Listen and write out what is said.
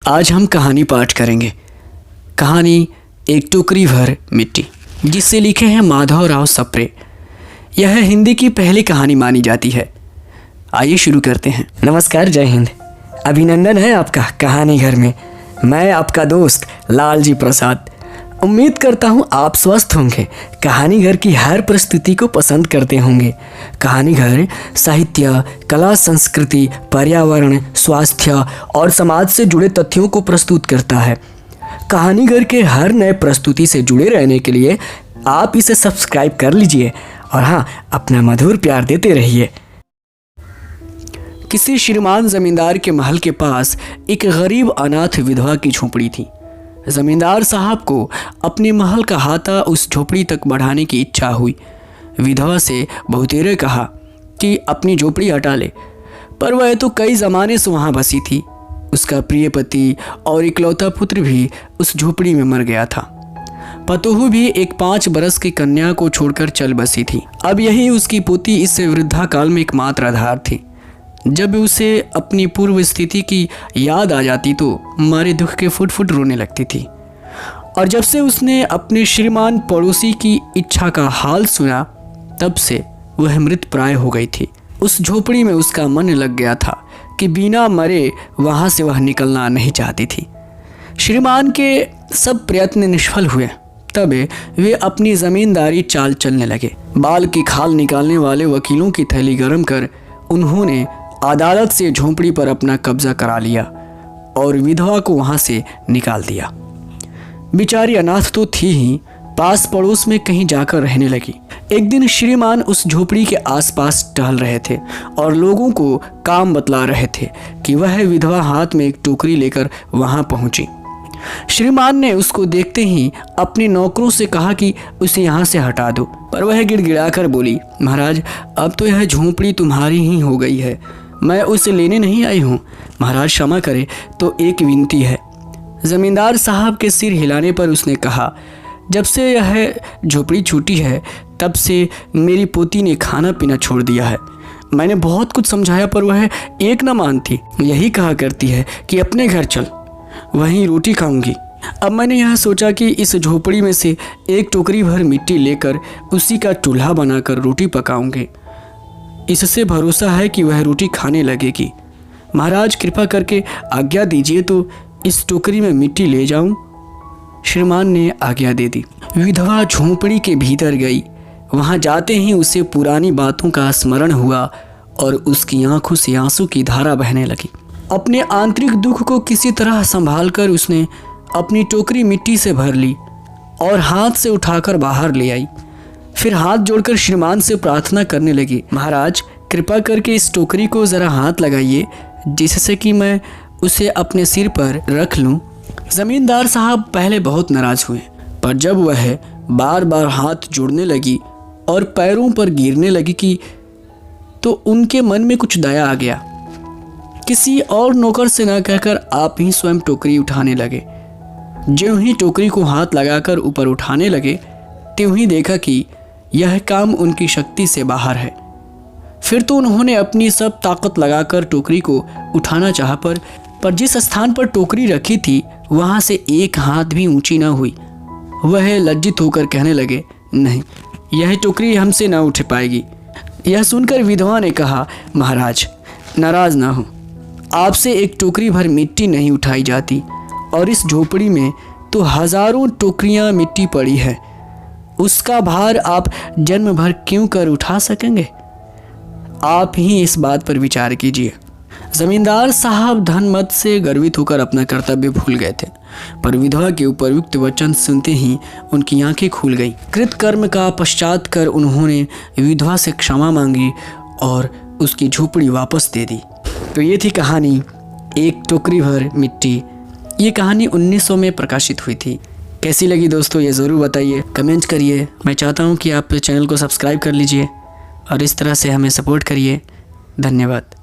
आज हम कहानी पाठ करेंगे। कहानी एक टोकरी भर मिट्टी, जिसे लिखे हैं माधव राव सप्रे। यह हिंदी की पहली कहानी मानी जाती है। आइए शुरू करते हैं। नमस्कार, जय हिंद। अभिनंदन है आपका कहानी घर में। मैं आपका दोस्त लालजी प्रसाद। उम्मीद करता हूँ आप स्वस्थ होंगे, कहानी घर की हर प्रस्तुति को पसंद करते होंगे। कहानी घर साहित्य, कला, संस्कृति, पर्यावरण, स्वास्थ्य और समाज से जुड़े तथ्यों को प्रस्तुत करता है। कहानी घर के हर नए प्रस्तुति से जुड़े रहने के लिए आप इसे सब्सक्राइब कर लीजिए और हाँ, अपना मधुर प्यार देते रहिए। किसी श्रीमान जमींदार के महल के पास एक गरीब अनाथ विधवा की झोपड़ी थी। जमींदार साहब को अपने महल का हाथा उस झोपड़ी तक बढ़ाने की इच्छा हुई। विधवा से बहुतेरे कहा कि अपनी झोपड़ी हटा ले, पर वह तो कई ज़माने से वहाँ बसी थी। उसका प्रिय पति और इकलौता पुत्र भी उस झोपड़ी में मर गया था। पतोहू भी एक 5 बरस की कन्या को छोड़कर चल बसी थी। अब यही उसकी पोती इस वृद्धा काल में एकमात्र आधार थी। जब उसे अपनी पूर्व स्थिति की याद आ जाती तो मारे दुख के फुट फुट रोने लगती थी। और जब से उसने अपने श्रीमान पड़ोसी की इच्छा का हाल सुना, तब से वह मृत प्राय हो गई थी। उस झोपड़ी में उसका मन लग गया था कि बिना मरे वहाँ से वह निकलना नहीं चाहती थी। श्रीमान के सब प्रयत्न निष्फल हुए। तब वे अपनी ज़मींदारी चाल चलने लगे। बाल की खाल निकालने वाले वकीलों की थैली गर्म कर उन्होंने अदालत से झोंपड़ी पर अपना कब्जा करा लिया और विधवा को वहां से निकाल दिया। बेचारी अनाथ तो थी ही, पास पड़ोस में कहीं जाकर रहने लगी। एक दिन श्रीमान उस झोपड़ी के आसपास टहल रहे थे और लोगों को काम बतला रहे थे कि वह विधवा हाथ में एक टोकरी लेकर वहां पहुंची। श्रीमान ने उसको देखते ही अपने नौकरों से कहा कि उसे यहाँ से हटा दो, पर वह गिड़गिड़ाकर बोली, महाराज, अब तो यह झोंपड़ी तुम्हारी ही हो गई है, मैं उसे लेने नहीं आई हूँ। महाराज क्षमा करे तो एक विनती है। जमींदार साहब के सिर हिलाने पर उसने कहा, जब से यह झोपड़ी छूटी है तब से मेरी पोती ने खाना पीना छोड़ दिया है। मैंने बहुत कुछ समझाया पर वह एक न मानती। यही कहा करती है कि अपने घर चल, वहीं रोटी खाऊंगी। अब मैंने यह सोचा कि इस झोपड़ी में से एक टोकरी भर मिट्टी लेकर उसी का चूल्हा बनाकर रोटी पकाऊंगे। इससे भरोसा है कि वह रोटी खाने लगेगी। महाराज कृपा करके आज्ञा दीजिए तो इस टोकरी में मिट्टी ले जाऊं। श्रीमान ने आज्ञा दे दी। विधवा झोंपड़ी के भीतर गई। वहां जाते ही उसे पुरानी बातों का स्मरण हुआ और उसकी आंखों से आंसू की धारा बहने लगी। अपने आंतरिक दुख को किसी तरह संभाल कर उसने अपनी टोकरी मिट्टी से भर ली और हाथ से उठाकर बाहर ले आई। फिर हाथ जोड़कर श्रीमान से प्रार्थना करने लगी, महाराज कृपा करके इस टोकरी को ज़रा हाथ लगाइए, जिससे कि मैं उसे अपने सिर पर रख लूं। ज़मींदार साहब पहले बहुत नाराज़ हुए, पर जब वह बार बार हाथ जोड़ने लगी और पैरों पर गिरने लगी कि तो उनके मन में कुछ दया आ गया। किसी और नौकर से न कहकर आप ही स्वयं टोकरी उठाने लगे। ज्यों ही टोकरी को हाथ लगाकर ऊपर उठाने लगे, त्यों ही देखा कि यह काम उनकी शक्ति से बाहर है। फिर तो उन्होंने अपनी सब ताकत लगाकर टोकरी को उठाना चाहा, पर जिस स्थान पर टोकरी रखी थी वहाँ से एक हाथ भी ऊंची न हुई। वह लज्जित होकर कहने लगे, नहीं, यह टोकरी हमसे न उठ पाएगी। यह सुनकर विधवा ने कहा, महाराज नाराज ना हो, आपसे एक टोकरी भर मिट्टी नहीं उठाई जाती और इस झोपड़ी में तो हजारों टोकरियां मिट्टी पड़ी है। उसका भार आप जन्म भर क्यों कर उठा सकेंगे? आप ही इस बात पर विचार कीजिए। जमींदार साहब धनमत से गर्वित होकर अपना कर्तव्य भूल गए थे, पर विधवा के उपयुक्त वचन सुनते ही उनकी आंखें खुल गईं। कृतकर्म का पश्चात कर उन्होंने विधवा से क्षमा मांगी और उसकी झोपड़ी वापस दे दी। तो ये थी कहानी एक टोकरी भर मिट्टी। ये कहानी 1900 में प्रकाशित हुई थी। कैसी लगी दोस्तों, ये ज़रूर बताइए, कमेंट करिए। मैं चाहता हूँ कि आप चैनल को सब्सक्राइब कर लीजिए और इस तरह से हमें सपोर्ट करिए। धन्यवाद।